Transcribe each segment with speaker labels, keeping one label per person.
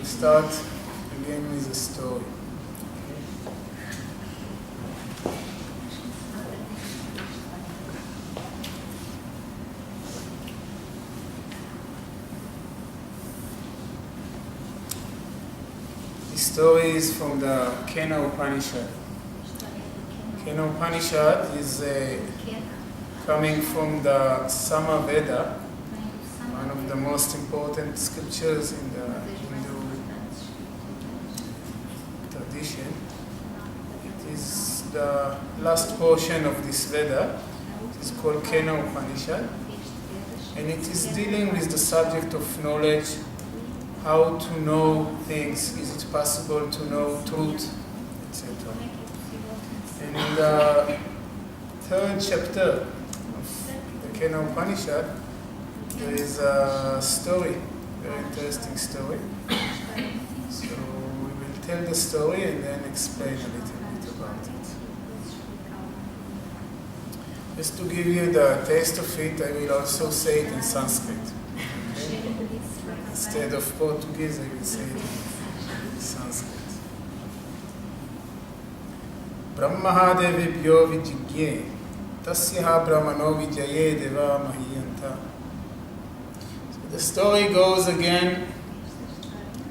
Speaker 1: We start again with a story. The story is from the Kena Upanishad. Kena Upanishad is coming from the Sama Veda, one of the most important scriptures in the Hindu tradition. It is the last portion of this Veda. It is called Kena Upanishad, and it is dealing with the subject of knowledge, how to know things, is it possible to know truth, etc. And in the third chapter of the Kena Upanishad, there is a story, very interesting story. So we will tell the story and then explain a little bit about it. Just to give you the taste of it, I will also say it in Sanskrit. Okay? Instead of Portuguese, I will say it in Sanskrit. Brahmahadevibhyo vijigye tasyaha brahmano vijaye deva mahiyanta. The story goes again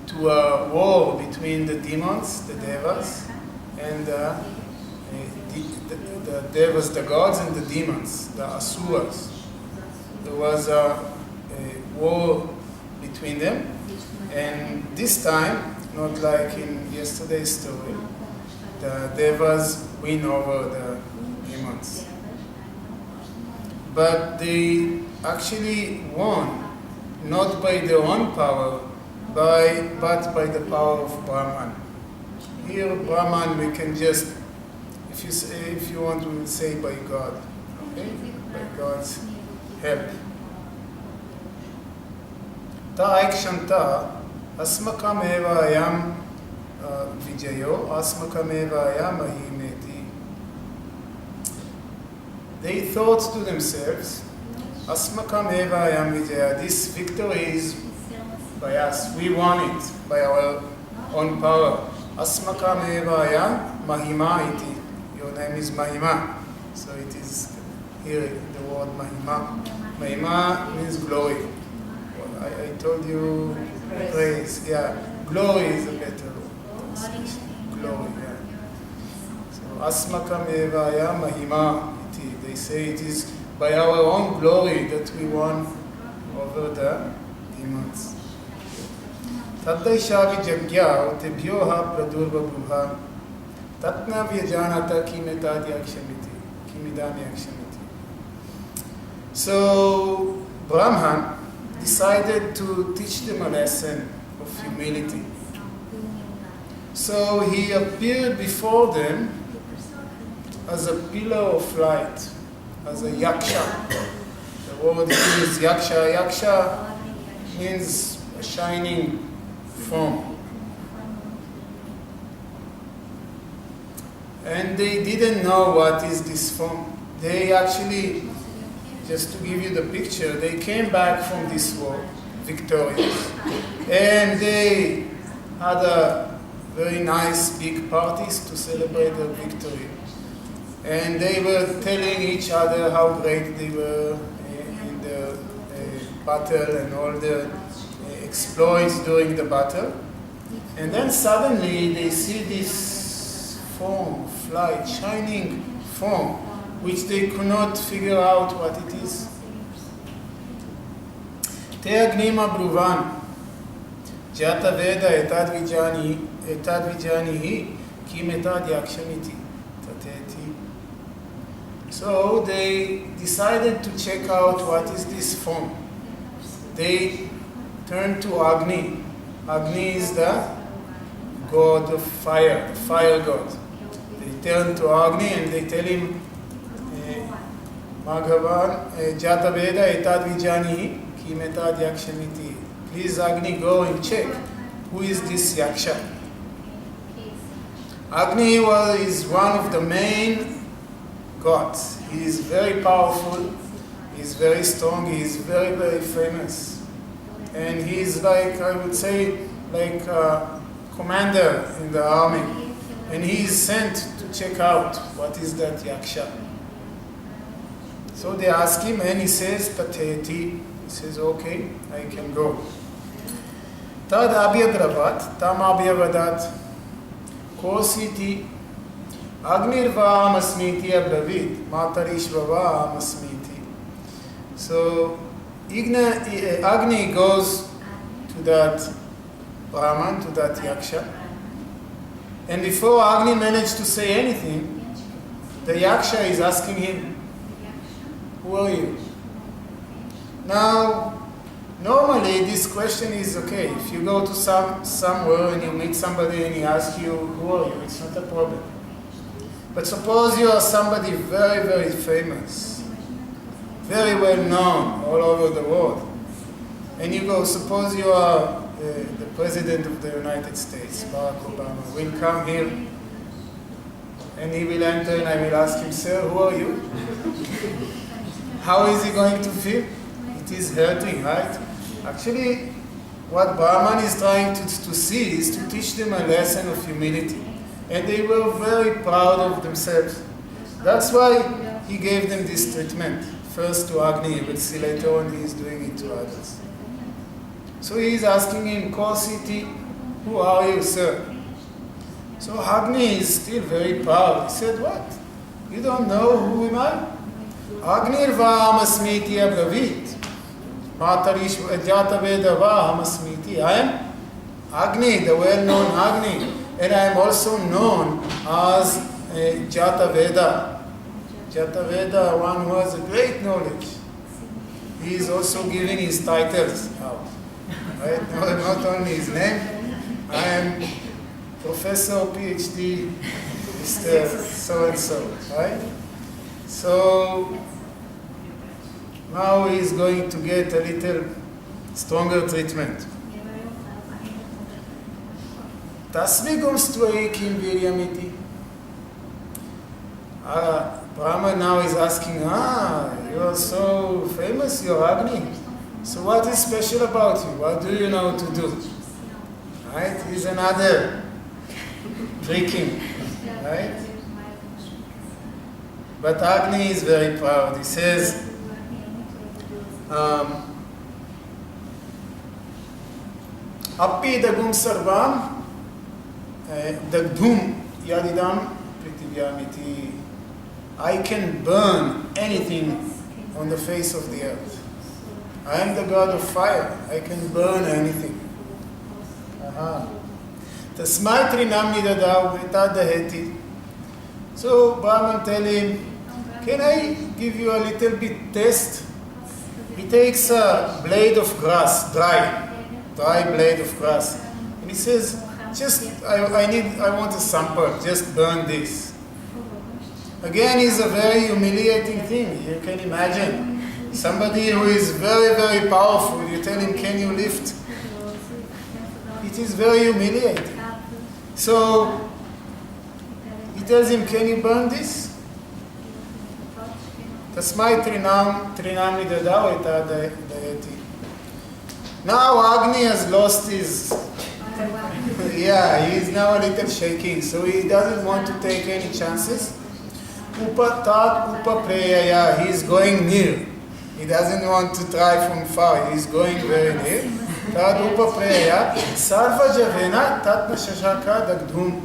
Speaker 1: to a war between the demons, the devas, and the devas, the gods, and the demons, the asuras. There was a war between them, and this time, not like in yesterday's story, the devas win over the demons. But they actually won, not by their own power, but by the power of Brahman. Here, Brahman, we can just, if you want, we will say by God, okay? By God's help. Ta ekshanta asmakam eva ayam vijayo asmakam eva ayam ahimeti. They thought to themselves, asmakam eva ayam vijaya, this victory is by us, we won it by our own power. Asmakam eva ayam mahima iti, your name is Mahima, so it is here the word Mahima. Mahima means glory. I told you praise, yeah. Glory is a better word. Glory, yeah. So, asmakam evaya mahima iti. They say it is by our own glory that we won over the demons. Taddaisha vijagya utebhyoha pradurva bruha tatna vyajanata kimetad yakshamiti. Kimidam yakshamiti. So, Brahman decided to teach them a lesson of humility. So he appeared before them as a pillar of light, as a yaksha. The word is yaksha. Yaksha means a shining form. And they didn't know what is this form. They actually, just to give you the picture, they came back from this war victorious, and they had a very nice big parties to celebrate their victory. And they were telling each other how great they were in the battle and all the exploits during the battle. And then suddenly they see this form of light, shining form, which they could not figure out what it is. Te agnima bruvan, Advaita Vedanta etad vijani kim etad yakshamiti tateti. So they decided to check out what is this form. They turned to Agni. Agni is the god of fire, the fire god. They turned to Agni and they tell him, Bhagavan, Advaita Vedanta etad vijani kim etad yakshamiti. Please, Agni, go and check who is this yaksha. Agni is one of the main gods. He is very powerful, he is very strong, he is very, very famous. And he is like, I would say, like a commander in the army, and he is sent to check out what is that yaksha. So they ask him, and he says, Pateti. He says, okay, I can go. Tad abhyadravat, tam abhyavadat, kositi, agnirva amasmiti abravit, matarishvava amasmiti. So Agni goes to that Brahman, to that yaksha, and before Agni managed to say anything, the yaksha is asking him, who are you? Now, normally this question is okay. If you go to somewhere and you meet somebody and he asks you, who are you? It's not a problem. But suppose you are somebody very, very famous, very well known all over the world. And you go, suppose you are the President of the United States, Barack Obama, will come here and he will enter and I will ask him, sir, who are you? How is he going to feel? It is hurting, right? Actually, what Brahman is trying to see is to teach them a lesson of humility. And they were very proud of themselves. That's why he gave them this treatment. First to Agni, we'll see later on he is doing it to others. So he is asking him, Kositi, who are you, sir? So Agni is still very proud. He said, what? You don't know who am I? Agnirva amasmiti abravit. Matarish Advaita Vedanta amasmiti. I am Agni, the well-known Agni. And I am also known as Jata Veda. Jata Veda, one who has a great knowledge. He is also giving his titles out. Right? Not only his name. I am Professor, PhD, Mr. So-and-so. Right? So now he is going to get a little stronger treatment. Tasmigum stvoikim viryamiti. Brahma now is asking, you are so famous, you are Agni. So what is special about you? What do you know to do? Right? He's another tricking. Right? But Agni is very proud. He says, Appi dagum sarvam dagdhum yadidam pritivyamiti. I can burn anything on the face of the earth. I am the god of fire. I can burn anything. Tasmai trinam nidadav etadaheti. So Brahman tell him, can I give you a little bit test? He takes a blade of grass, dry blade of grass, and he says, I want a sample, just burn this. Again, it's a very humiliating thing. You can imagine somebody who is very, very powerful, you tell him, can you lift? It is very humiliating. So he tells him, can you burn this? Tasmai trinam nidadav etadaheti. Now Agni has lost his, he is now a little shaking, so he doesn't want to take any chances. Upatat upapreyaya, he is going near. He doesn't want to try from far, he is going very near. Tad upapreyaya, sarva javena tatma shashaka dagdhum.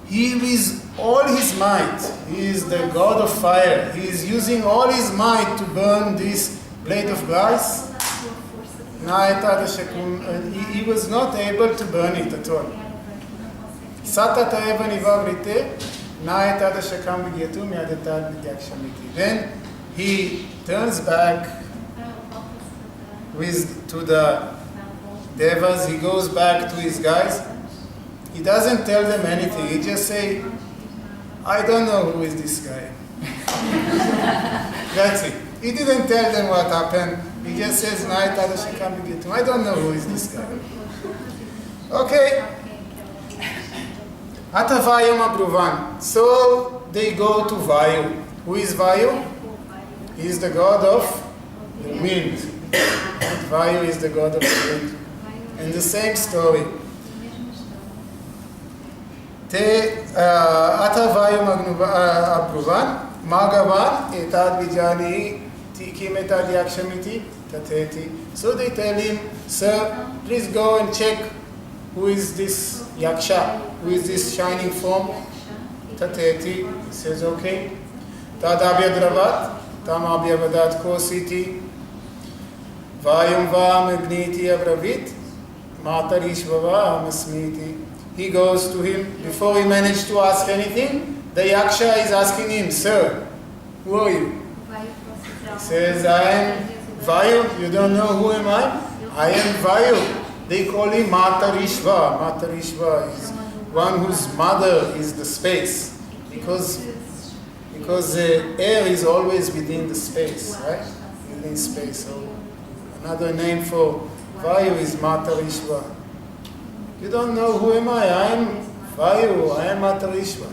Speaker 1: He with all his might, he is the god of fire, he is using all his might to burn this blade of grass. He was not able to burn it at all. Then he turns back to the devas, he goes back to his guys. He doesn't tell them anything, he just say, I don't know who is this guy. That's it. He didn't tell them what happened. He just says, I don't know who is this guy. Okay. Atavayam Abruvan. So they go to Vayu. Who is Vayu? He is the god of the wind. Vayu is the god of the wind. And the same story. Te atavayu abruvan magavan etad vijani tikim etad yakshamiti tateti. So they tell him, sir, please go and check who is this yaksha, who is this shining form. Tateti. He says, okay. Tad abyadravat tam abyavadat kositi vayum vam agniti abravit matarishvava amasmiti. He goes to him. Before he managed to ask anything, the yaksha is asking him, sir, who are you? He says, I am Vayu. You don't know who am I? I am Vayu. They call him Matarishva. Matarishva is one whose mother is the space. Because the air is always within the space, right? Within space. So another name for Vayu is Matarishva. You don't know who am I? I am Vayu. I am Matarishva.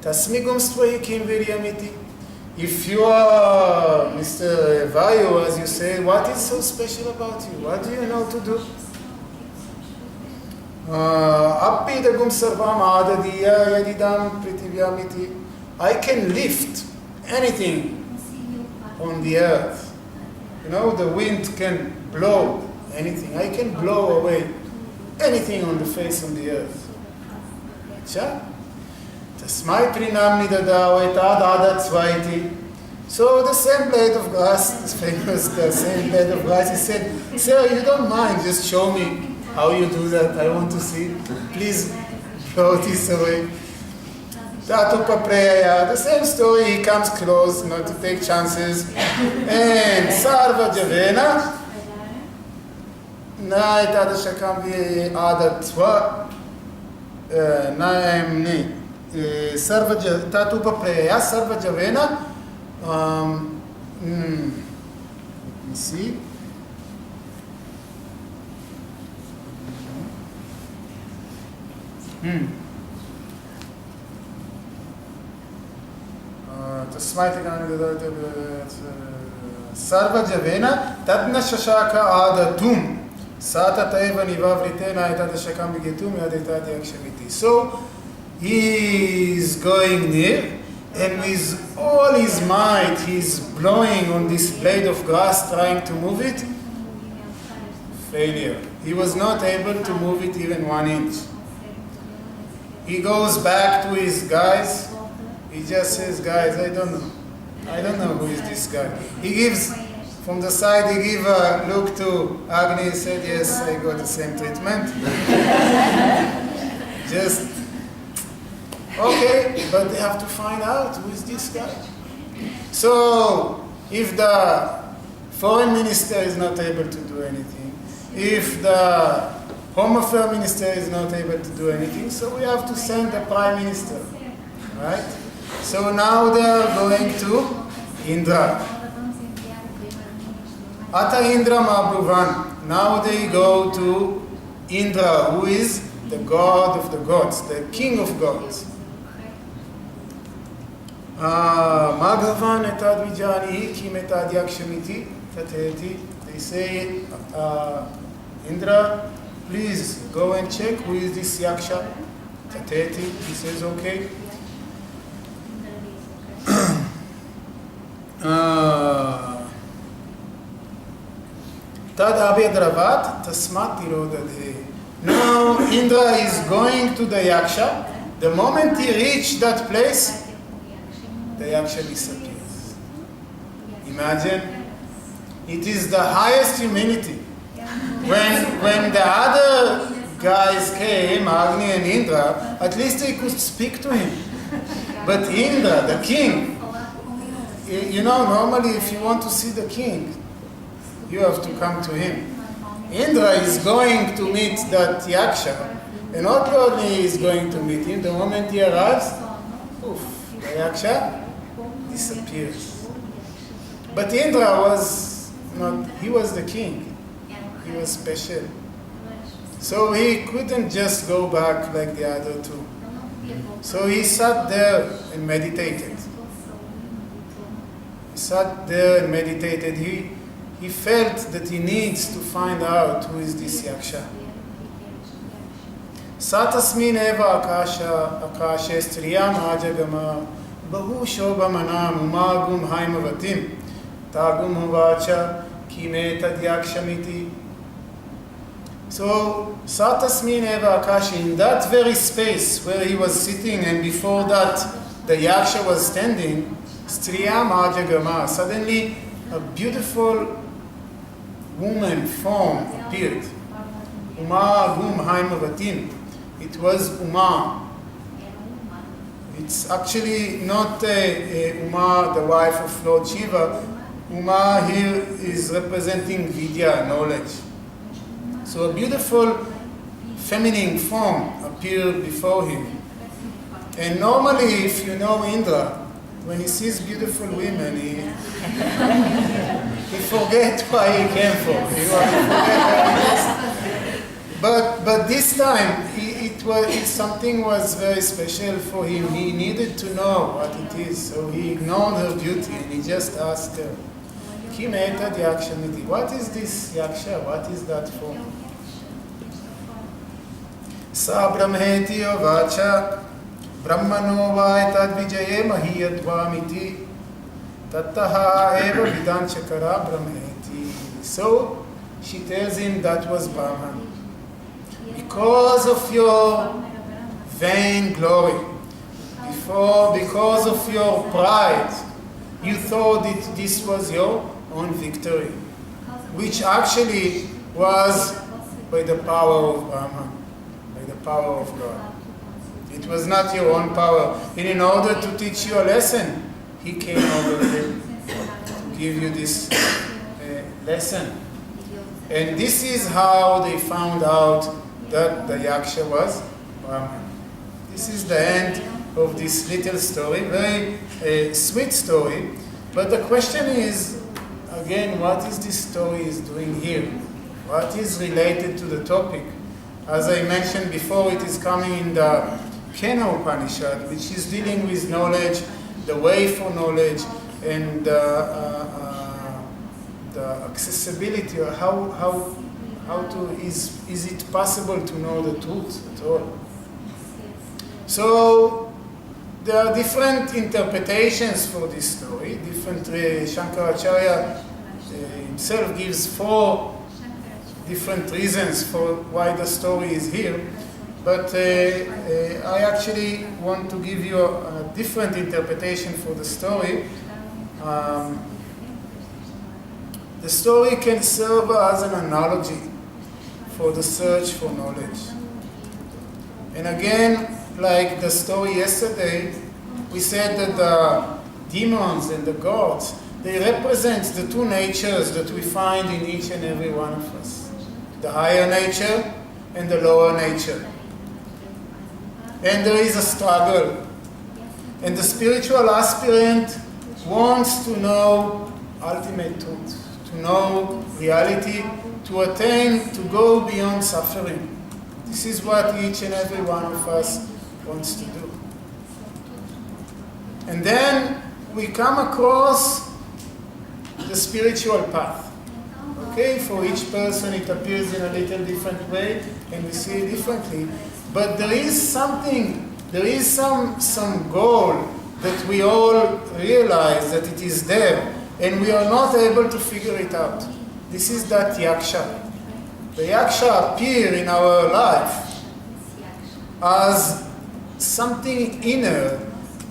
Speaker 1: Tasmigum Stvayikim Viryamiti. If you are Mr. Vayu, as you say, what is so special about you? What do you know to do? Appidagum sarvam adadiya yadidam pritivyamiti. I can lift anything on the earth. You know, the wind can blow anything. I can blow away anything on the face of the earth. Cha? Tasmai prinam nidadao etad adat svaiti. So the same blade of grass, this famous, the same blade of grass, he said, sir, you don't mind, just show me how you do that. I want to see. Please throw this away. Tatu papreya, the same story, he comes close, not to take chances. And sarva javena, na etad shakam vi adatva, naemni. Sarva tatu papreya, sarva javena. Let me see. Sarva javena tadna shashaka adatum sata taiva nivavritena etadashakam bigetum yadetati akshamiti. So he is going near, and with all his might he's blowing on this blade of grass, trying to move it. Failure. He was not able to move it even 1 inch. He goes back to his guys. He just says, guys, I don't know who is this guy. He gives, from the side, he gave a look to Agni. He said, yes, I got the same treatment. Just, okay, but they have to find out who is this guy. So, if the foreign minister is not able to do anything, if the Home Affairs Minister is not able to do anything, so we have to send the Prime Minister, right? So now they are going to Indra. Ata Indra Mabruvan. Now they go to Indra, who is the god of the gods, the king of gods. Maghavan etad vijani kim etad yakshamiti tateti. They say, Indra, please go and check who is this yaksha. Tateti. He says, okay. Tad abyadravat tasmat tirodadhe. Now Indra is going to the yaksha. The moment he reached that place, the yaksha disappears. Imagine, it is the highest humanity. When the other guys came, Agni and Indra, at least they could speak to him. But Indra, the king, you know, normally if you want to see the king, you have to come to him. Indra is going to meet that yaksha, and not only is going to meet him, the moment he arrives, poof, the yaksha disappears. But Indra was not, he was the king. He was special. So he couldn't just go back like the other two. So he sat there and meditated. He sat there and meditated. he felt that he needs to find out who is this Yaksha. Satasmin eva akashe striyam ajagama bahu shobha manam umagum haimavatim tagum huvacha kimetad yakshamiti. So Satasmin eva akashe, in that very space where he was sitting, and before that the Yaksha was standing, striyam ajagama, suddenly a beautiful woman form appeared. Uma gum haimavatim. It was Uma. It's actually not Uma, the wife of Lord Shiva. Uma here is representing Vidya, knowledge. So a beautiful feminine form appeared before him. And normally, if you know Indra, when he sees beautiful women, he forgets why he came for. But this time, something was very special for him. He needed to know what it is, so he ignored her beauty and he just asked her, Kim etad yakshamiti? What is this yaksha? What is that for? Sa brahmeti ovacha brahmano va etad vijaye mahiyadvamiti tattaha eva Vedanta Shankara brahmeti. So she tells him that was Brahman. Because of your vain glory, because of your pride, you thought that this was your own victory, which actually was by the power of Brahman, by the power of God. It was not your own power. And in order to teach you a lesson, he came over here to give you this lesson. And this is how they found out that the Yaksha was Brahman. This is the end of this little story, very sweet story. But the question is, again, what is this story is doing here? What is related to the topic? As I mentioned before, it is coming in the Kena Upanishad, which is dealing with knowledge, the way for knowledge, and the accessibility, or how to, is it possible to know the truth at all? So there are different interpretations for this story. Shankaracharya himself gives 4 different reasons for why the story is here. But I actually want to give you a different interpretation for the story. The story can serve as an analogy for the search for knowledge. And again, like the story yesterday, we said that the demons and the gods, they represent the 2 natures that we find in each and every one of us. The higher nature and the lower nature. And there is a struggle. And the spiritual aspirant wants to know ultimate truth, to know reality, to attain, to go beyond suffering. This is what each and every one of us wants to do. And then we come across the spiritual path. Okay, for each person it appears in a little different way, and we see it differently. But there is something, there is some goal that we all realize that it is there, and we are not able to figure it out. This is that Yaksha. The Yaksha appear in our life as something inner,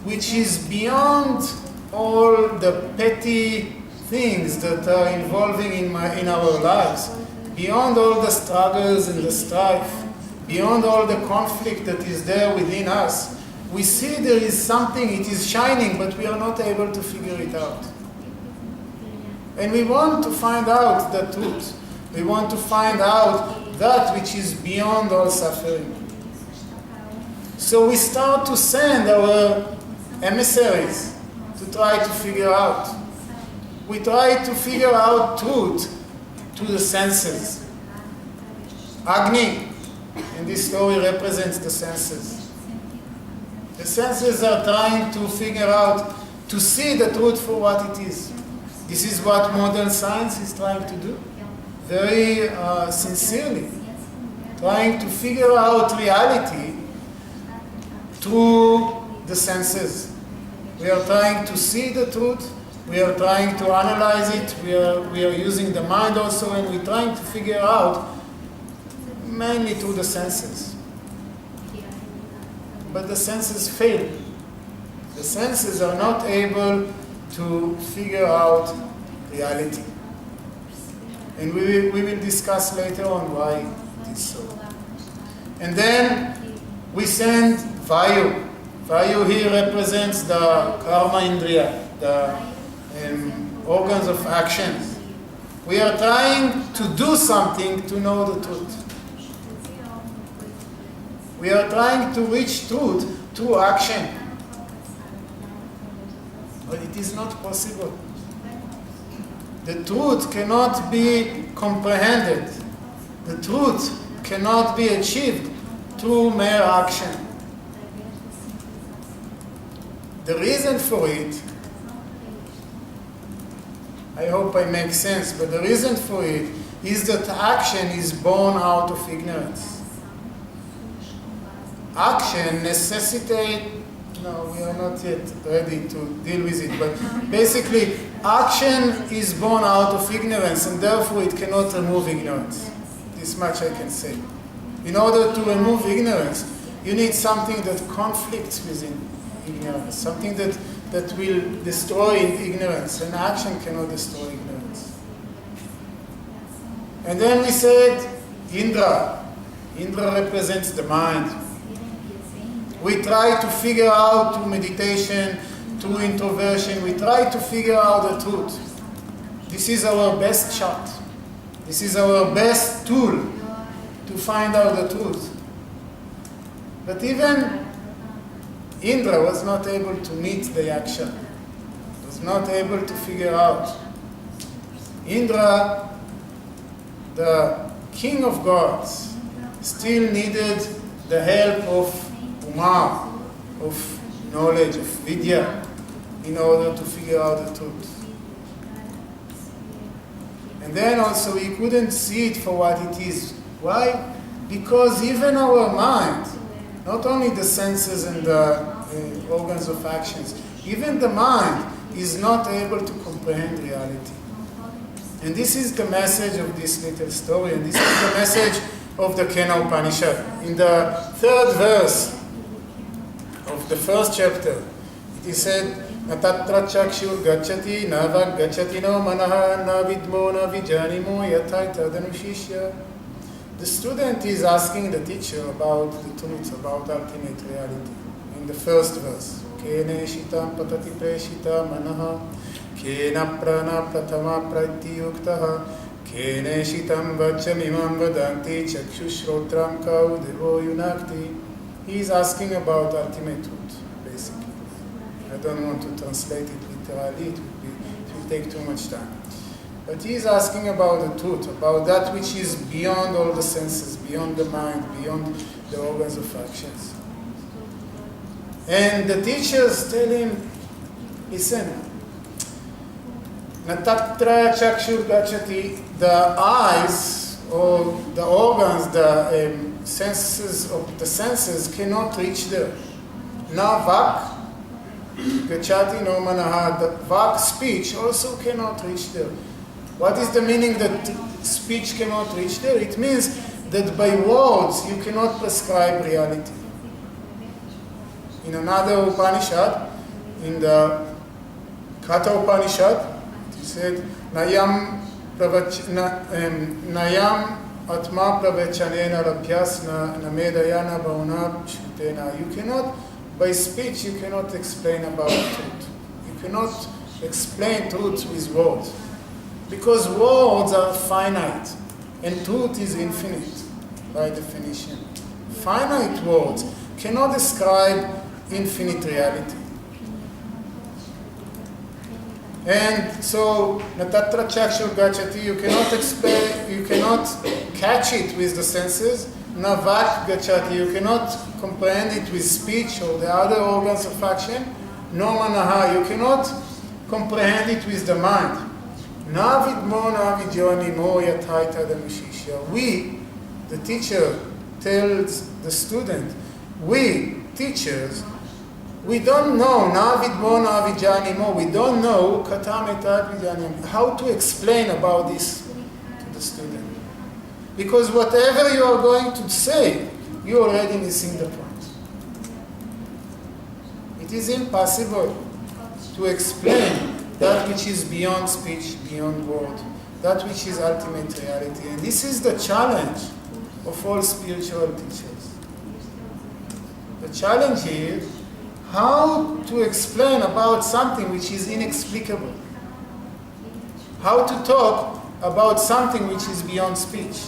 Speaker 1: which is beyond all the petty things that are involving in our lives, beyond all the struggles and the strife, beyond all the conflict that is there within us. We see there is something, it is shining, but we are not able to figure it out. And we want to find out the truth. We want to find out that which is beyond all suffering. So we start to send our emissaries to try to figure out. We try to figure out truth to the senses. Agni, in this story, represents the senses. The senses are trying to figure out, to see the truth for what it is. This is what modern science is trying to do, very sincerely, trying to figure out reality through the senses. We are trying to see the truth, we are trying to analyze it, we are using the mind also, and we're trying to figure out mainly through the senses. But the senses fail. The senses are not able to figure out reality. And we will discuss later on why it is so. And then we send Vayu. Vayu here represents the karma indriya, the organs of action. We are trying to do something to know the truth. We are trying to reach truth through action. But it is not possible. The truth cannot be comprehended. The truth cannot be achieved through mere action. The reason for it, I hope I make sense, but the reason for it is that action is born out of ignorance. Action necessitates, no, we are not yet ready to deal with it, but basically action is born out of ignorance, and therefore it cannot remove ignorance. This much I can say. In order to remove ignorance, you need something that conflicts with ignorance, something that will destroy ignorance, and action cannot destroy ignorance. And then we said Indra. Indra represents the mind. We try to figure out through meditation, through introversion, we try to figure out the truth. This is our best shot. This is our best tool to find out the truth. But even Indra was not able to meet the yaksha, was not able to figure out. Indra, the king of gods, still needed the help of Uma, of knowledge, of vidya, in order to figure out the truth. And then also he couldn't see it for what it is. Why? Because even our mind, not only the senses and the organs of actions, even the mind is not able to comprehend reality. And this is the message of this little story, and this is the message of the Kena Upanishad. In the third verse of the first chapter, it is said, Natatra chakshur gacchati navak gacchati no manaha na vidmo na vijanimo yatai tadanushishya. The student is asking the teacher about the truth, about ultimate reality. In the first verse, Kene shitam patati preshita manaha, Kena prana pratama pratyuktaha, Kene shitam vachamimam vadanti chakshushrotram kau devo yunakti. He is asking about ultimate truth, basically. I don't want to translate it literally, it will take too much time. But he is asking about the truth, about that which is beyond all the senses, beyond the mind, beyond the organs of actions. And the teachers tell him, listen, Natatra chakshur gacchati, the eyes or the organs, the senses of the senses cannot reach there. Na vak gacchati no manaha, the vak speech also cannot reach there. What is the meaning that speech cannot reach there? It means that by words you cannot prescribe reality. In another Upanishad, in the Katha Upanishad, it said, Nayam atma pravachanena rabhyasna namedayana bhauna shutena. You cannot, by speech, you cannot explain about truth. You cannot explain truth with words. Because words are finite, and truth is infinite, by definition. Finite words cannot describe infinite reality. And so, natatra chakshur gacchati, you cannot explain, you cannot catch it with the senses. Navak gacchati, you cannot comprehend it with speech or the other organs of action. No manaha, you cannot comprehend it with the mind. Navidmo navidyo animo yataita damushisha. We, the teacher, tells the student, we, teachers, we don't know navidmo navidyo animo, we don't know how to explain about this to the student. Because whatever you are going to say, you're already missing the point. It is impossible to explain that which is beyond speech, beyond word, that which is ultimate reality. And this is the challenge of all spiritual teachers. The challenge is how to explain about something which is inexplicable. How to talk about something which is beyond speech.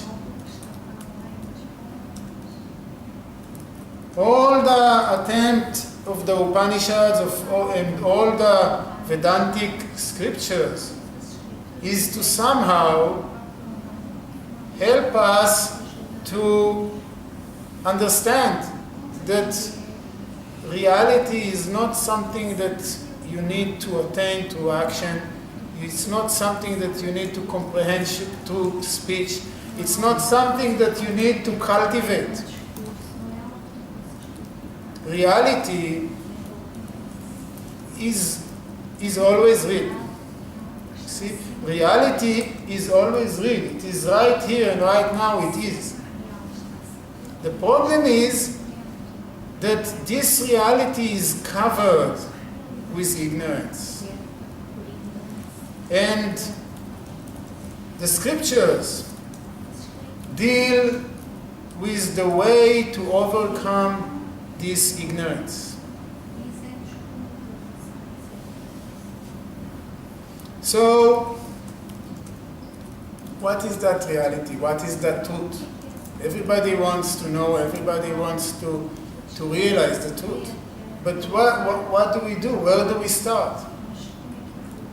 Speaker 1: All the attempt of the Upanishads and all the Vedantic scriptures is to somehow help us to understand that reality is not something that you need to attain to action. It's not something that you need to comprehend through speech. It's not something that you need to cultivate. Reality is always real. See, reality is always real. It is right here and right now it is. The problem is that this reality is covered with ignorance. And the scriptures deal with the way to overcome this ignorance. So, what is that reality? What is that truth? Everybody wants to know, everybody wants to realize the truth. But what do we do? Where do we start?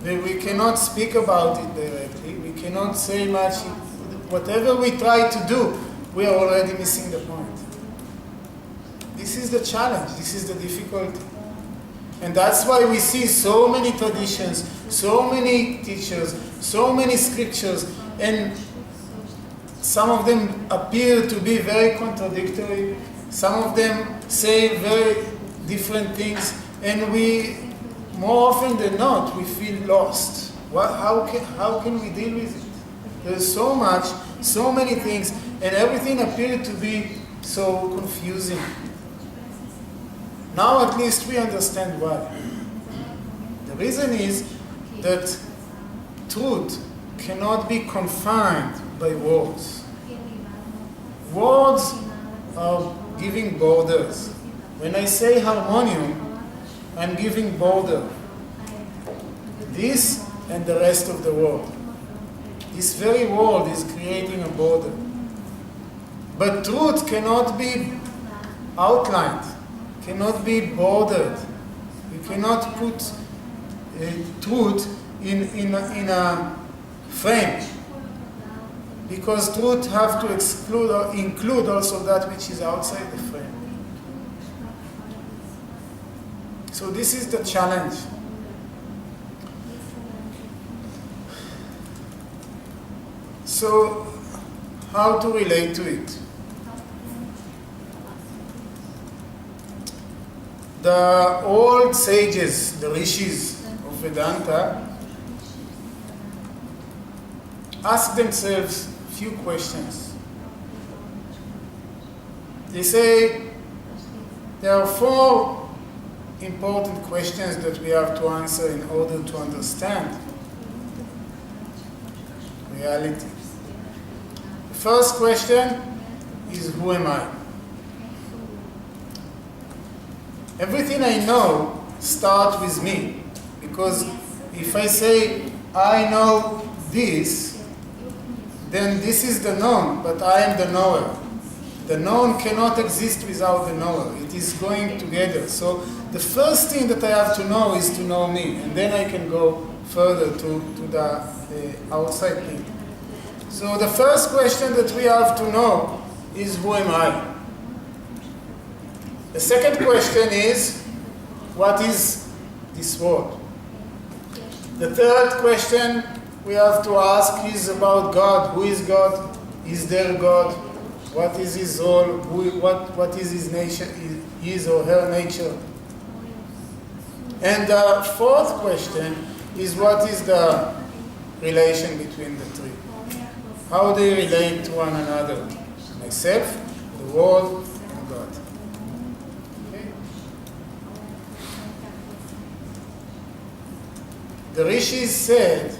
Speaker 1: We cannot speak about it directly. We cannot say much. Whatever we try to do, we are already missing the point. This is the challenge. This is the difficulty. And that's why we see so many traditions, so many teachers, so many scriptures, and some of them appear to be very contradictory. Some of them say very different things, and we, more often than not, we feel lost. How can we deal with it? There's so much, so many things, and everything appears to be so confusing. Now at least we understand why. The reason is that truth cannot be confined by words. Words are giving borders. When I say harmonium, I'm giving border. This and the rest of the world. This very world is creating a border. But truth cannot be outlined, cannot be bordered. You cannot put truth in a frame. Because truth have to exclude or include also that which is outside the frame. So this is the challenge. So how to relate to it? The old sages, the rishis of Vedanta, ask themselves few questions. They say there are 4 important questions that we have to answer in order to understand reality. The first question is, who am I? Everything I know starts with me, because if I say I know this, then this is the known, but I am the knower. The known cannot exist without the knower. It is going together. So the first thing that I have to know is to know me, and then I can go further to the outside thing. So the first question that we have to know is, who am I? The second question is, what is this world? The third question we have to ask is about God. Who is God? Is there God? What is his role? What is his nature? His or her nature? And the fourth question is, what is the relation between the three? How they relate to one another? Myself, the world, and God. Okay? The rishis said,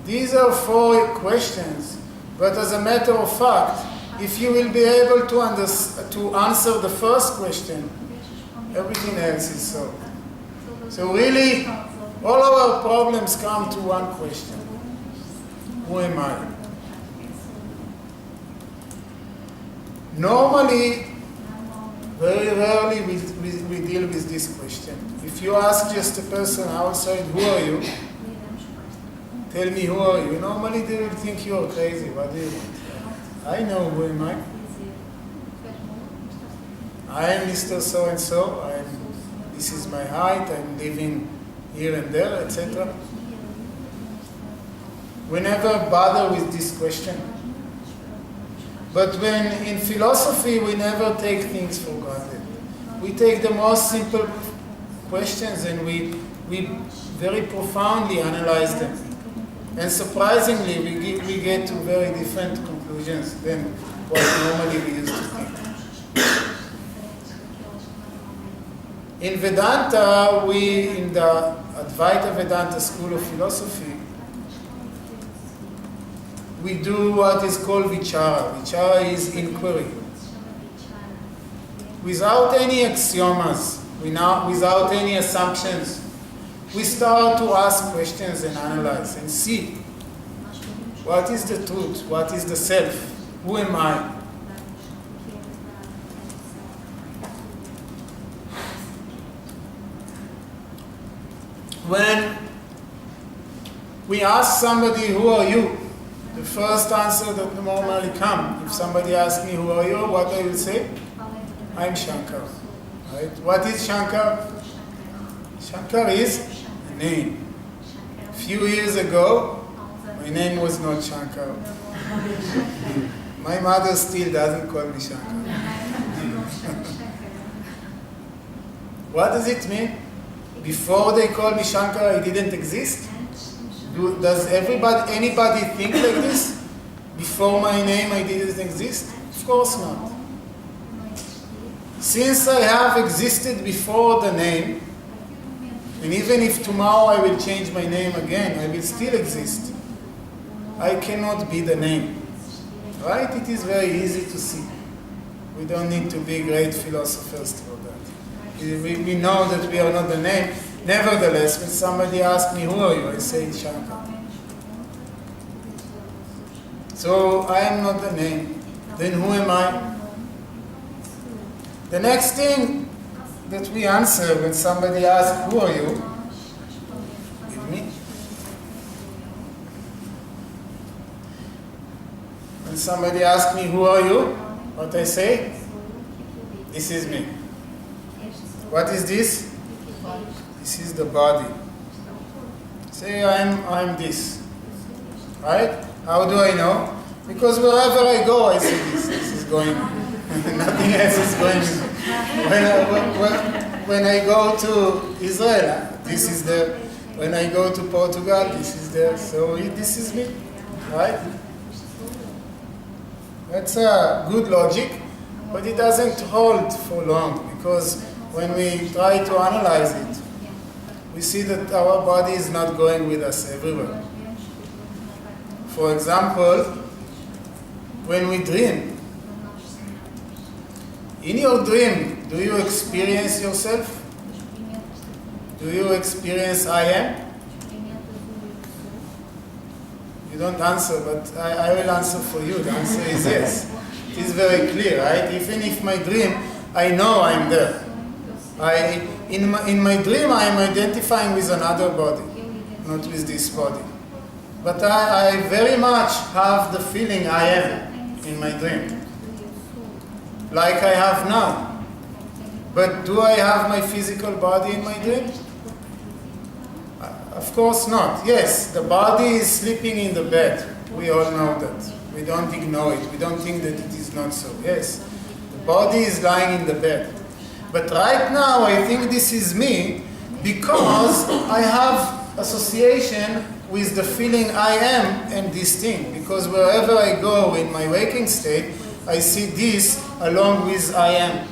Speaker 1: these are 4 questions, but as a matter of fact, if you will be able to answer the first question, everything else is solved. So really, all our problems come to one question. Who am I? Normally, very rarely we deal with this question. If you ask just a person outside, who are you? Tell me, who are you? Normally they will think you are crazy. What do you want? I know who am I. I am Mr. So-and-so. This is my height. I'm living here and there, etc. We never bother with this question. But when in philosophy, we never take things for granted. We take the most simple questions and we very profoundly analyze them. And surprisingly, we get to very different conclusions than what normally we used to think. In Vedanta, in the Advaita Vedanta school of philosophy, we do what is called vichara. Vichara is inquiry. Without any axiomas, without any assumptions, we start to ask questions and analyze and see what is the truth, what is the self, who am I? When we ask somebody, who are you? The first answer that normally comes, if somebody asks me, who are you? What I will say? I'm Shankara. Right? What is Shankara? Shankara is a name. A few years ago, my name was not Shankara. My mother still doesn't call me Shankara. What does it mean? Before they call me Shankara, I didn't exist? Does anybody think like this? Before my name, I didn't exist? Of course not. Since I have existed before the name, and even if tomorrow I will change my name again, I will still exist. I cannot be the name. Right? It is very easy to see. We don't need to be great philosophers for that. We know that we are not the name. Nevertheless, when somebody asks me, who are you? I say, Shankara. So, I am not the name. Then who am I? The next thing that we answer when somebody asks, who are you? With me. When somebody asks me, who are you? What I say? This is me. What is this? This is the body. Say I'm this. Right? How do I know? Because wherever I go, I see this. This is going. Nothing else is going. When I go to Israel, this is there. When I go to Portugal, this is there. So this is me. Right? That's a good logic, but it doesn't hold for long, because when we try to analyze it, we see that our body is not going with us everywhere. For example, when we dream, in your dream, do you experience yourself? Do you experience I am? You don't answer, but I will answer for you. The answer is yes. It is very clear, right? Even if my dream, I know I'm there. In my dream, I am identifying with another body, not with this body. But I very much have the feeling I am in my dream, like I have now. But do I have my physical body in my dream? Of course not. Yes, the body is sleeping in the bed. We all know that. We don't ignore it. We don't think that it is not so. Yes, the body is lying in the bed. But right now, I think this is me because I have association with the feeling I am and this thing. Because wherever I go in my waking state, I see this along with I am.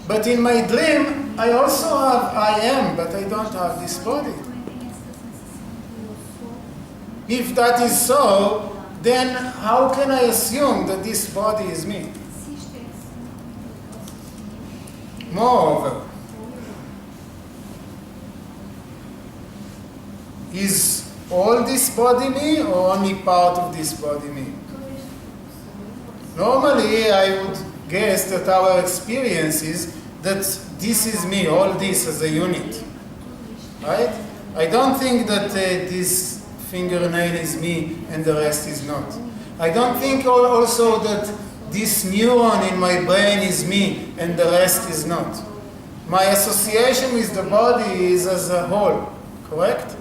Speaker 1: But in my dream, I also have I am, but I don't have this body. If that is so, then how can I assume that this body is me? Moreover, is all this body me or only part of this body me? Normally, I would guess that our experience is that this is me, all this as a unit. Right? I don't think that this fingernail is me and the rest is not. I don't think also that this neuron in my brain is me and the rest is not. My association with the body is as a whole, correct?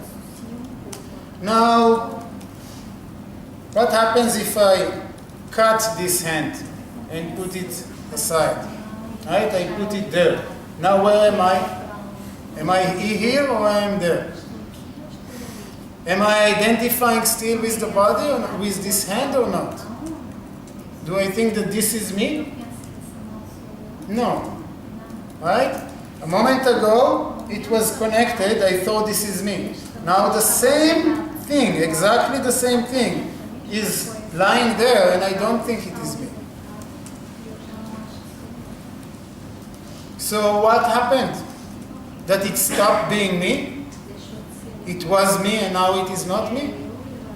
Speaker 1: Now, what happens if I cut this hand and put it aside? Right? I put it there. Now where am I? Am I here or I am there? Am I identifying still with the body or with this hand or not? Do I think that this is me? No. Right? A moment ago, it was connected. I thought this is me. Now the same thing, exactly the same thing, is lying there and I don't think it is me. So what happened? That it stopped being me? It was me and now it is not me?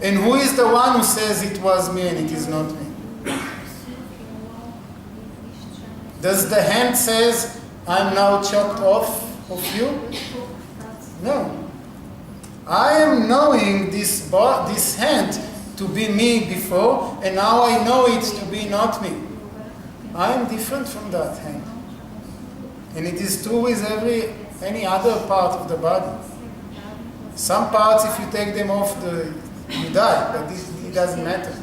Speaker 1: And who is the one who says it was me and it is not me? Does the hand says, I'm now chopped off of you? No. I am knowing this hand to be me before, and now I know it to be not me. I am different from that hand. And it is true with any other part of the body. Some parts, if you take them off, you die, but it doesn't matter.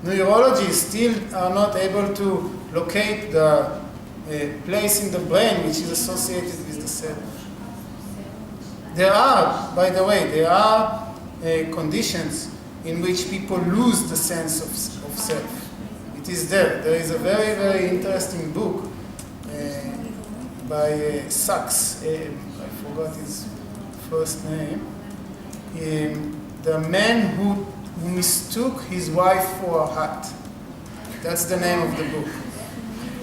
Speaker 1: Neurologists still are not able to locate the place in the brain which is associated with the self. There are, by the way, conditions in which people lose the sense of self. It is there. There is a very, very interesting book by Sachs. I forgot his first name. The man who mistook his wife for a hat. That's the name of the book.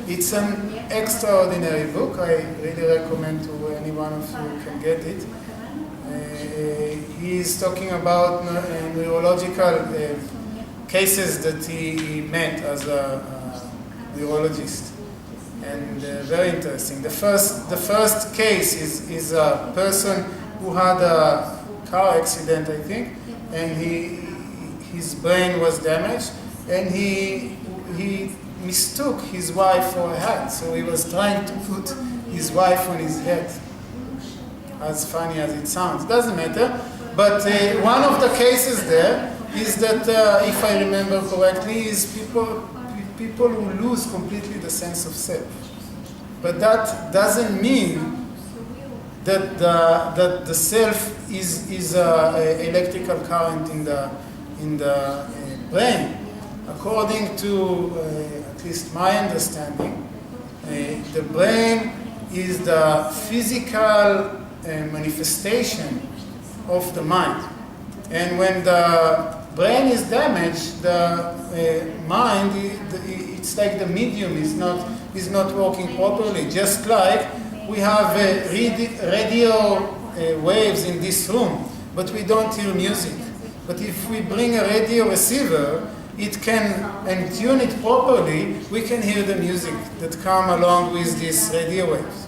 Speaker 1: It's an extraordinary book. I really recommend to any one of you can get it. He is talking about neurological cases that he met as a neurologist, and very interesting. The first case is a person who had a car accident, I think, and his brain was damaged, and he mistook his wife for a hat, so he was trying to put his wife on his head. As funny as it sounds, doesn't matter. But one of the cases there is that, if I remember correctly, is people who lose completely the sense of self. But that doesn't mean that the self is electrical current in the brain. According to at least my understanding, the brain is the physical manifestation of the mind. And when the brain is damaged, the mind, it's like the medium is not working properly. Just like we have radio waves in this room, but we don't hear music. But if we bring a radio receiver, it can, and tune it properly, we can hear the music that come along with these radio waves.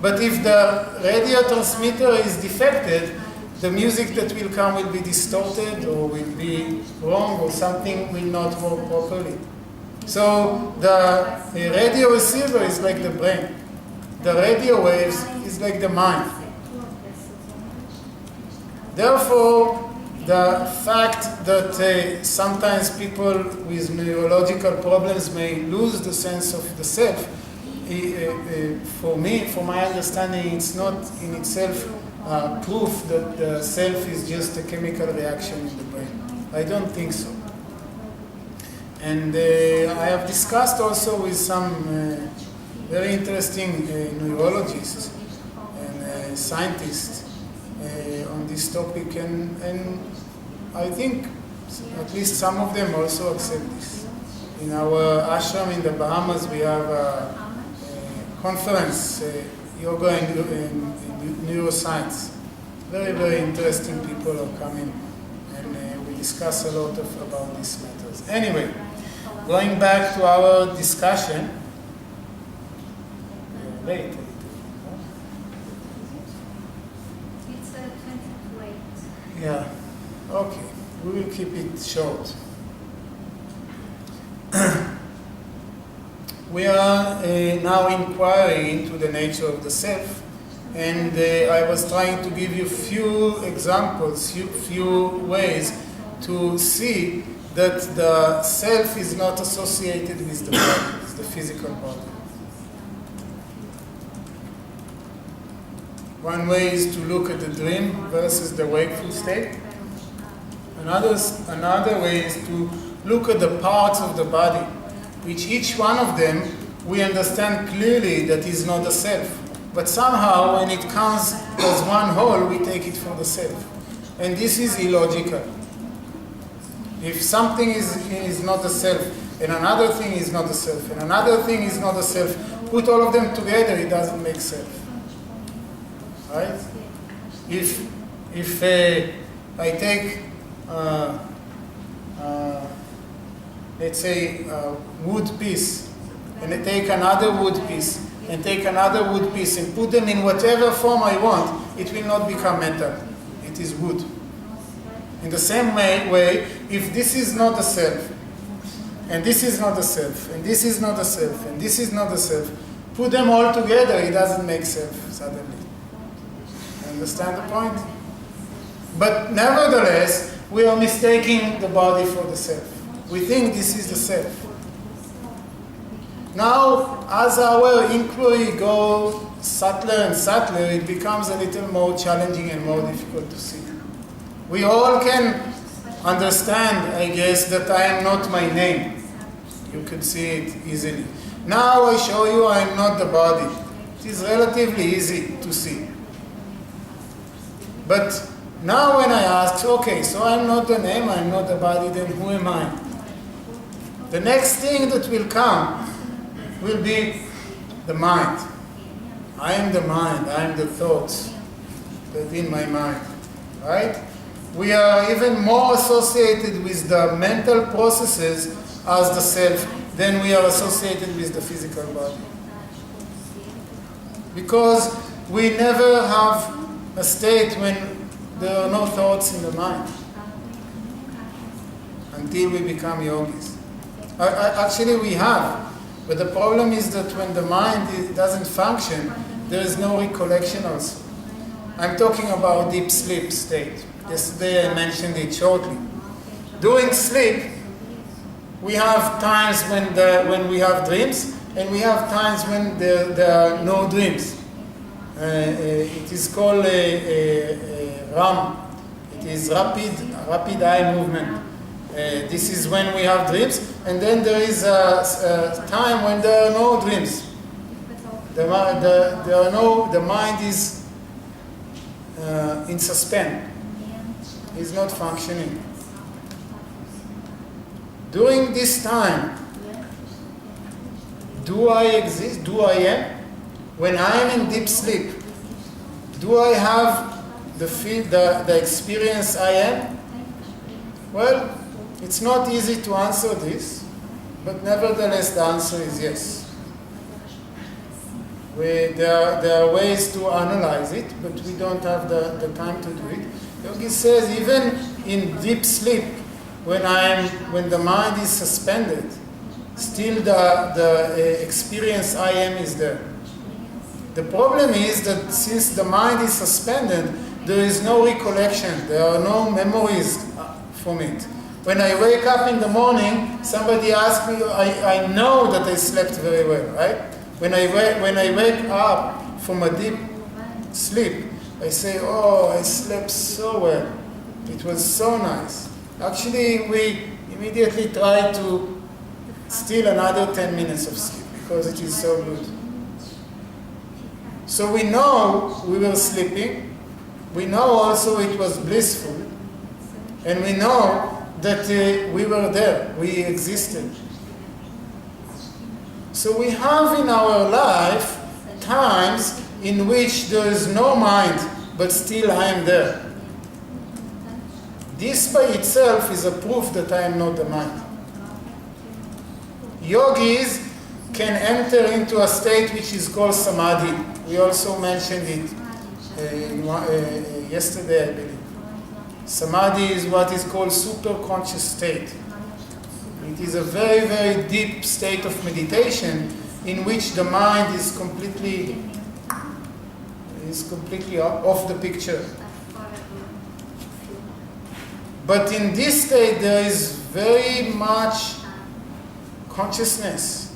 Speaker 1: But if the radio transmitter is defected, the music that will come will be distorted or will be wrong or something will not work properly. So the radio receiver is like the brain. the radio waves is like the mind. Therefore, the fact that sometimes people with neurological problems may lose the sense of the self, for me, for my understanding, it's not in itself proof that the self is just a chemical reaction in the brain. I don't think so. And I have discussed also with some very interesting neurologists and scientists on this topic, and I think at least some of them also accept this. In our ashram in the Bahamas, we have a conference, yoga and neuroscience. Very, very interesting people are coming, and we discuss a lot about these matters. Anyway, going back to our discussion. Late.
Speaker 2: It's 20 to 8.
Speaker 1: Yeah, okay. We will keep it short. We are now inquiring into the nature of the self, and I was trying to give you few examples, few ways to see that the self is not associated with the body, with the physical body. One way is to look at the dream versus the wakeful state. Another way is to look at the parts of the body, which each one of them we understand clearly that is not the self. But somehow when it comes as one whole, we take it for the self. And this is illogical. If something is not the self, and another thing is not the self, and another thing is not the self, put all of them together, it doesn't make self. Right? If I take, let's say, a wood piece, and I take another wood piece, and take another wood piece, and put them in whatever form I want, it will not become metal. It is wood. In the same way, if this is not the self, and this is not the self, and this is not the self, and this is not the self, put them all together, it doesn't make self suddenly. Understand the point? But nevertheless, we are mistaking the body for the self. We think this is the self. Now, as our inquiry goes subtler and subtler, it becomes a little more challenging and more difficult to see. We all can understand, I guess, that I am not my name. You could see it easily. Now I show you I am not the body. It is relatively easy to see. But now when I ask, okay, so I'm not the name, I'm not the body, then who am I? The next thing that will come will be the mind. I am the mind, I am the thoughts that in my mind, right? We are even more associated with the mental processes as the self than we are associated with the physical body. Because we never have a state when there are no thoughts in the mind until we become yogis. Actually, we have, but the problem is that when the mind doesn't function, there is no recollection also. I'm talking about deep sleep state. Yesterday I mentioned it shortly. During sleep, we have times when we have dreams, and we have times when there are no dreams. It is called RAM. It is rapid eye movement. This is when we have dreams, and then there is a time when there are no dreams. The mind is in suspense. Is not functioning. During this time, do I exist? Do I am? When I am in deep sleep, do I have the experience I am? Well, it's not easy to answer this, but nevertheless the answer is yes. There are ways to analyze it, but we don't have the time to do it. Yogi says even in deep sleep, when the mind is suspended, still the experience I am is there. The problem is that since the mind is suspended, there is no recollection, there are no memories from it. When I wake up in the morning, somebody asks me, I know that I slept very well, right? When I wake up from a deep sleep, I say, oh, I slept so well. It was so nice. Actually, we immediately try to steal another 10 minutes of sleep because it is so good. So we know we were sleeping. We know also it was blissful. And we know that we were there. We existed. So we have in our life times in which there is no mind, but still I am there. This by itself is a proof that I am not the mind. Yogis can enter into a state which is called samadhi. We also mentioned it yesterday, I believe. Samadhi is what is called super-conscious state. It is a very, very deep state of meditation in which the mind is completely off the picture. But in this state there is very much consciousness.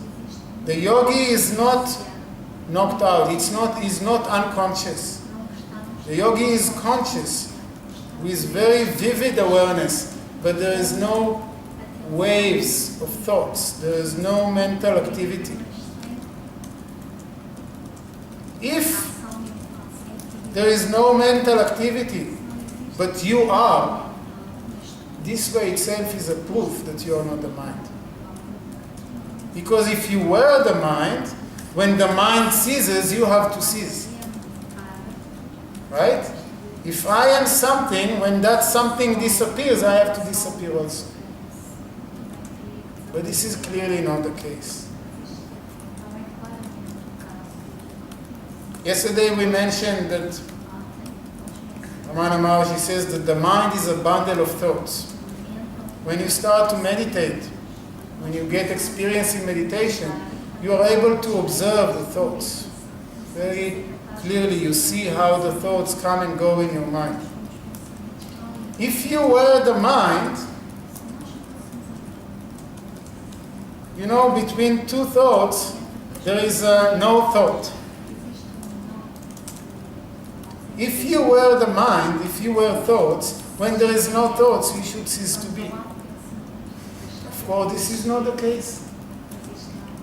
Speaker 1: The yogi is not knocked out, he's not unconscious. The yogi is conscious with very vivid awareness, but there is no waves of thoughts, there is no mental activity. If there is no mental activity, but you are, this by itself is a proof that you are not the mind. Because if you were the mind, when the mind ceases, you have to cease. Right? If I am something, when that something disappears, I have to disappear also. But this is clearly not the case. Yesterday we mentioned that Ramana Maharshi says that the mind is a bundle of thoughts. When you start to meditate, when you get experience in meditation, you are able to observe the thoughts. Very clearly you see how the thoughts come and go in your mind. If you were the mind, you know, between two thoughts, there is no thought. If you were the mind, if you were thoughts, when there is no thoughts, you should cease to be. Of course, this is not the case.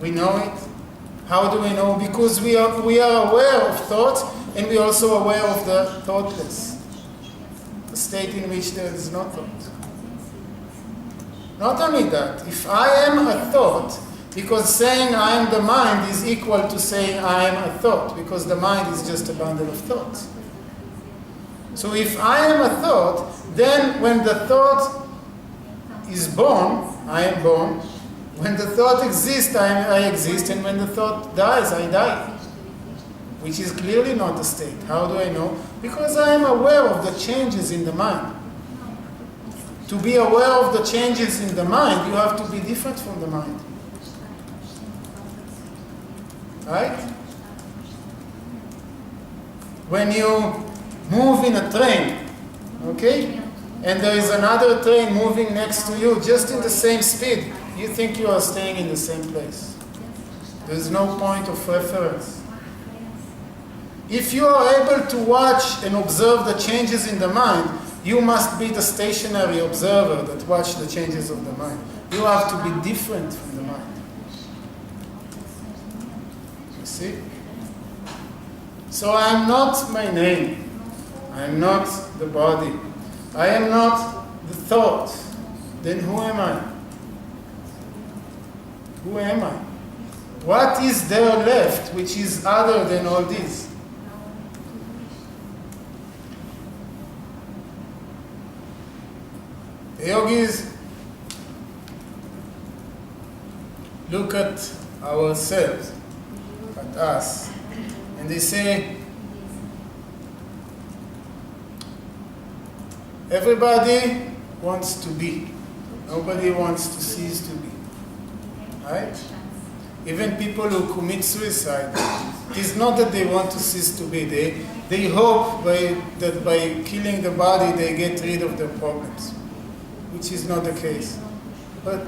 Speaker 1: We know it. How do we know? Because we are aware of thoughts, and we are also aware of the thoughtless, the state in which there is no thought. Not only that, if I am a thought, because saying I am the mind is equal to saying I am a thought, because the mind is just a bundle of thoughts. So if I am a thought, then when the thought is born, I am born. When the thought exists, I exist. And when the thought dies, I die. Which is clearly not the state. How do I know? Because I am aware of the changes in the mind. To be aware of the changes in the mind, you have to be different from the mind. Right? When you move in a train, okay? And there is another train moving next to you, just in the same speed, you think you are staying in the same place. There is no point of reference. If you are able to watch and observe the changes in the mind, you must be the stationary observer that watch the changes of the mind. You have to be different from the mind. You see? So I am not my name. I am not the body. I am not the thought. Then who am I? Who am I? What is there left which is other than all this? The yogis look at ourselves, at us, and they say, everybody wants to be. Nobody wants to cease to be. Right? Even people who commit suicide, it is not that they want to cease to be. They hope that by killing the body they get rid of their problems, which is not the case. But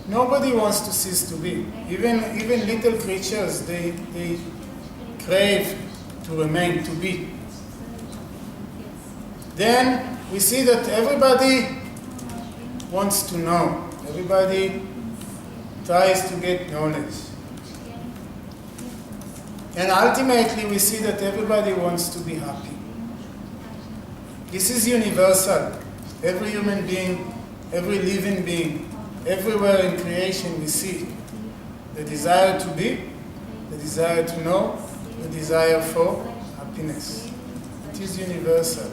Speaker 1: nobody wants to cease to be. Even little creatures, they crave to remain, to be. Then we see that everybody wants to know. Everybody tries to get knowledge. And ultimately we see that everybody wants to be happy. This is universal. Every human being, every living being, everywhere in creation we see the desire to be, the desire to know, the desire for happiness. It is universal.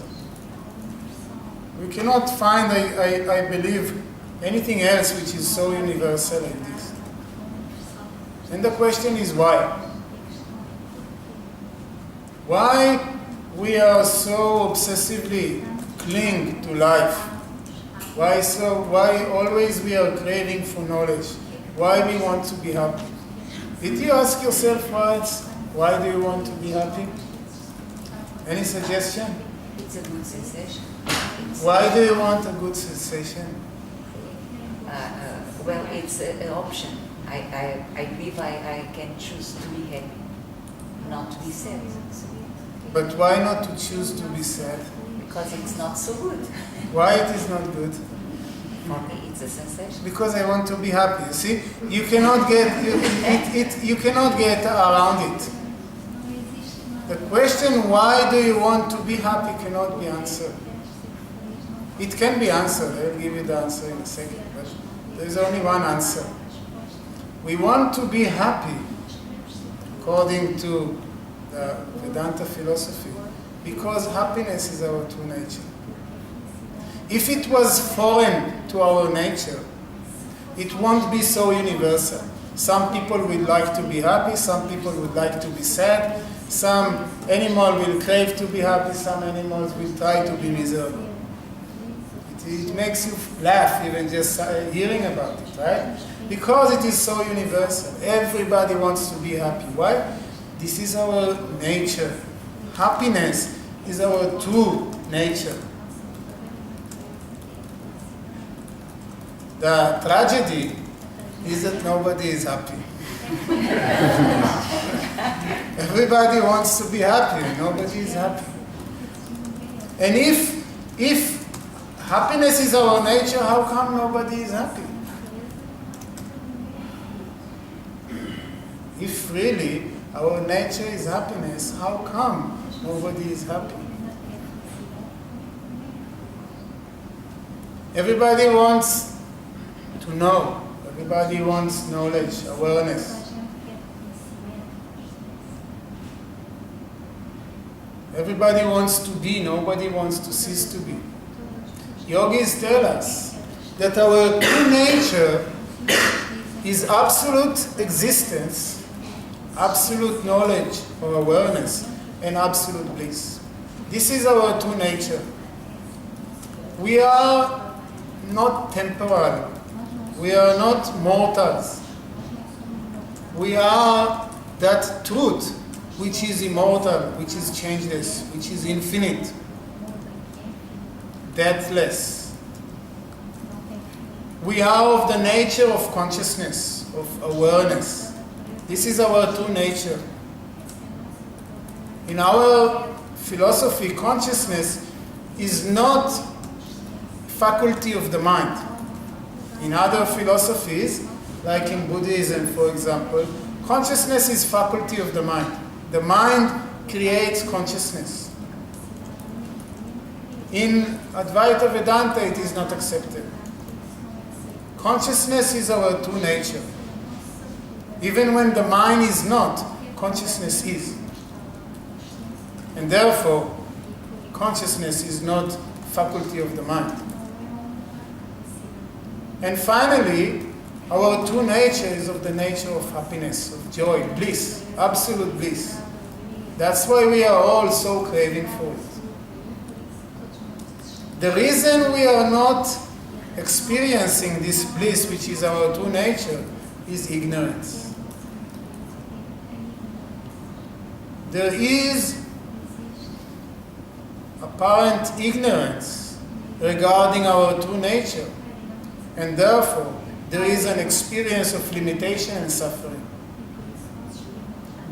Speaker 1: We cannot find, I believe, anything else which is so universal like this. And the question is why? Why we are so obsessively cling to life? Why always we are craving for knowledge? Why we want to be happy? Did you ask yourself once, why do you want to be happy? Any suggestion?
Speaker 3: It's a good sensation.
Speaker 1: Why do you want a good sensation?
Speaker 3: Well, it's an option. I believe I can choose to be happy, not to be sad.
Speaker 1: But why not to choose to be sad?
Speaker 3: Because it's not so good.
Speaker 1: Why it is not good?
Speaker 3: It's a sensation.
Speaker 1: Because I want to be happy. You see, you cannot get you cannot get around it. The question, why do you want to be happy, cannot be answered. It can be answered. I'll give you the answer in a second. But there is only one answer. We want to be happy, according to the Vedanta philosophy, because happiness is our true nature. If it was foreign to our nature, it won't be so universal. Some people would like to be happy, some people would like to be sad, some animal will crave to be happy, some animals will try to be miserable. It makes you laugh even just hearing about it, right? Because it is so universal. Everybody wants to be happy. Why? This is our nature. Happiness is our true nature. The tragedy is that nobody is happy. Everybody wants to be happy, and nobody is happy. And if happiness is our nature, how come nobody is happy? If really our nature is happiness, how come nobody is happy? Everybody wants to know. Everybody wants knowledge, awareness. Everybody wants to be, nobody wants to cease to be. Yogis tell us that our true nature is absolute existence, absolute knowledge or awareness, and absolute bliss. This is our true nature. We are not temporal. We are not mortals. We are that truth which is immortal, which is changeless, which is infinite, deathless. We are of the nature of consciousness, of awareness. This is our true nature. In our philosophy, consciousness is not faculty of the mind. In other philosophies, like in Buddhism, for example, consciousness is faculty of the mind. The mind creates consciousness. In Advaita Vedanta, it is not accepted. Consciousness is our true nature. Even when the mind is not, consciousness is. And therefore, consciousness is not faculty of the mind. And finally, our true nature is of the nature of happiness, of joy, bliss, absolute bliss. That's why we are all so craving for it. The reason we are not experiencing this bliss, which is our true nature, is ignorance. There is apparent ignorance regarding our true nature, and therefore there is an experience of limitation and suffering.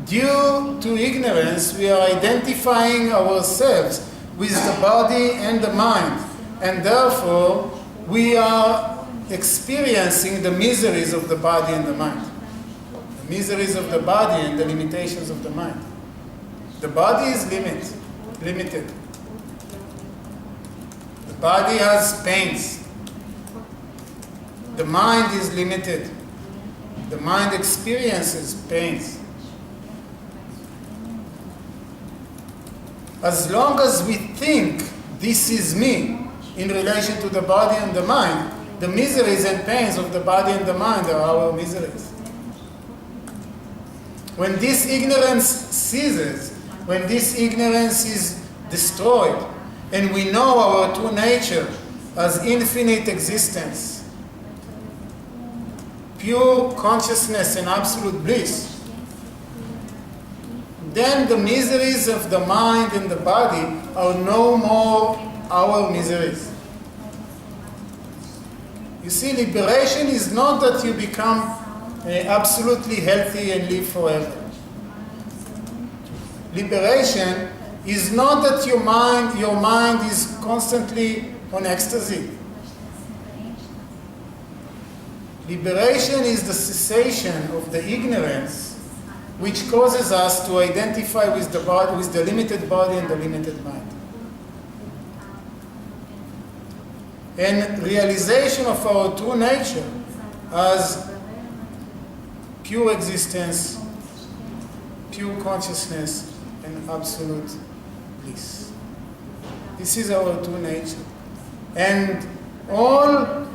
Speaker 1: Due to ignorance, we are identifying ourselves with the body and the mind, and therefore we are experiencing the miseries of the body and the mind. The miseries of the body and the limitations of the mind. The body is limited. The body has pains. The mind is limited. The mind experiences pains. As long as we think this is me in relation to the body and the mind, the miseries and pains of the body and the mind are our miseries. When this ignorance ceases, when this ignorance is destroyed, and we know our true nature as infinite existence, pure consciousness and absolute bliss, then the miseries of the mind and the body are no more our miseries. You see, liberation is not that you become absolutely healthy and live forever. Liberation is not that your mind is constantly on ecstasy. Liberation is the cessation of the ignorance which causes us to identify with the body, with the limited body and the limited mind. And realization of our true nature as pure existence, pure consciousness, and absolute bliss. This is our true nature. And all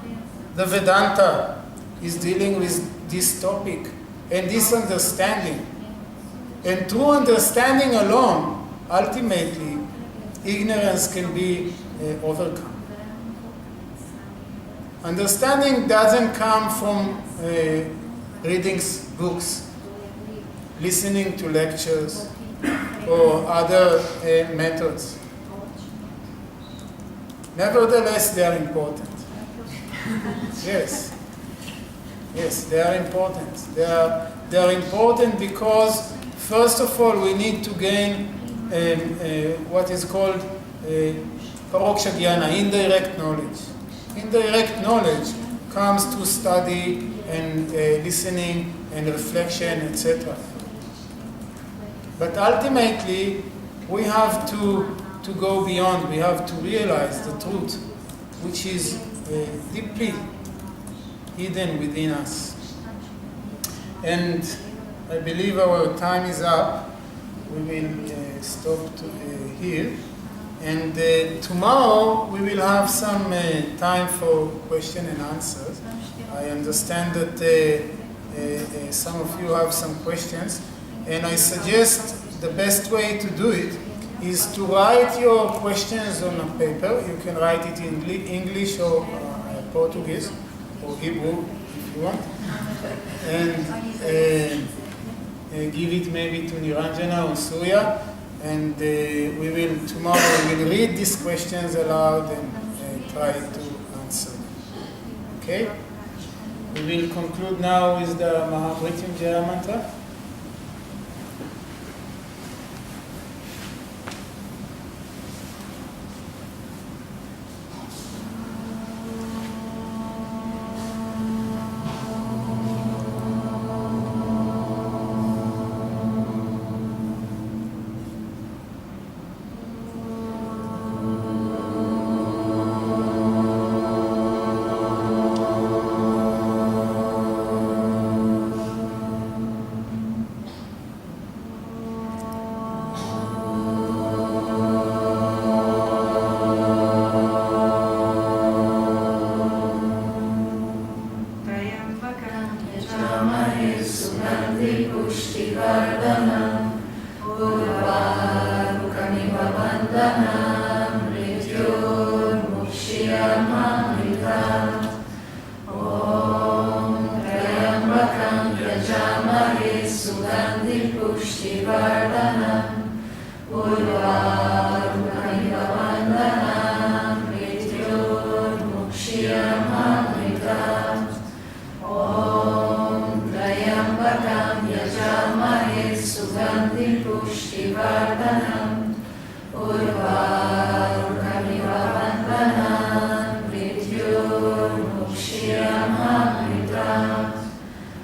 Speaker 1: the Vedanta is dealing with this topic and this understanding. And through understanding alone, ultimately, ignorance can be overcome. Understanding doesn't come from reading books, listening to lectures, or other methods. Nevertheless, they are important. Yes. Yes, they are important. They are important because, first of all, we need to gain what is called paroksha jnana, indirect knowledge. Indirect knowledge comes to study and listening and reflection, etc. But ultimately, we have to go beyond. We have to realize the truth, which is deeply hidden within us. And I believe our time is up. We will stop here. And tomorrow we will have some time for question and answers. I understand that some of you have some questions. And I suggest the best way to do it is to write your questions on a paper. You can write it in English or Portuguese or Hebrew if you want. And give it maybe to Niranjana or Surya. And tomorrow we will read these questions aloud and try to answer them. Okay? We will conclude now with the Mahamrityunjaya mantra.
Speaker 4: Om Trayambakam Yajamahe Sugandhi Pushtivardhanam Urvarukamiva Vandanam Mrityormukshiyam Amritam Om Trayambakam Yajamahe Sugandhi Pushtivardhanam Urvarukamiva Vandanam Mrityormukshiyam Amritam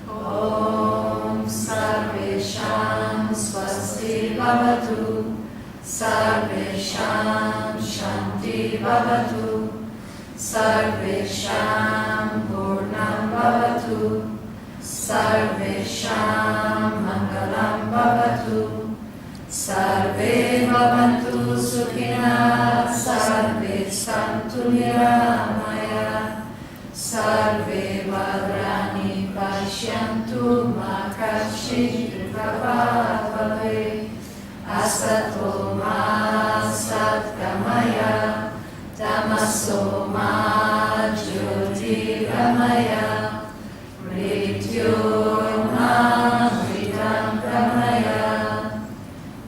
Speaker 4: Om Sarvesham Swasti Bhavatu Sarvesham Shanti Bhavatu Sarvesham Purnam Bhavatu Sarvesham Mangalam Bhavatu Sarve Bhavantu Sukhina Sarve Santu Niramaya Sarve Bhadrani Pashyantu Ma Kashchit Dukkha Bhave Asato Ma Satgamaya Tamaso Ma Jyotirgamaya Mrityurma Mritam Gamaya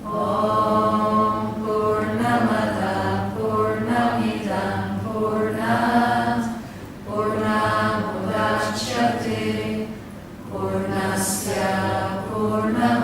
Speaker 4: Om Purnamada Purnamidam Purnat Purnamudachyate Purnasya Purnam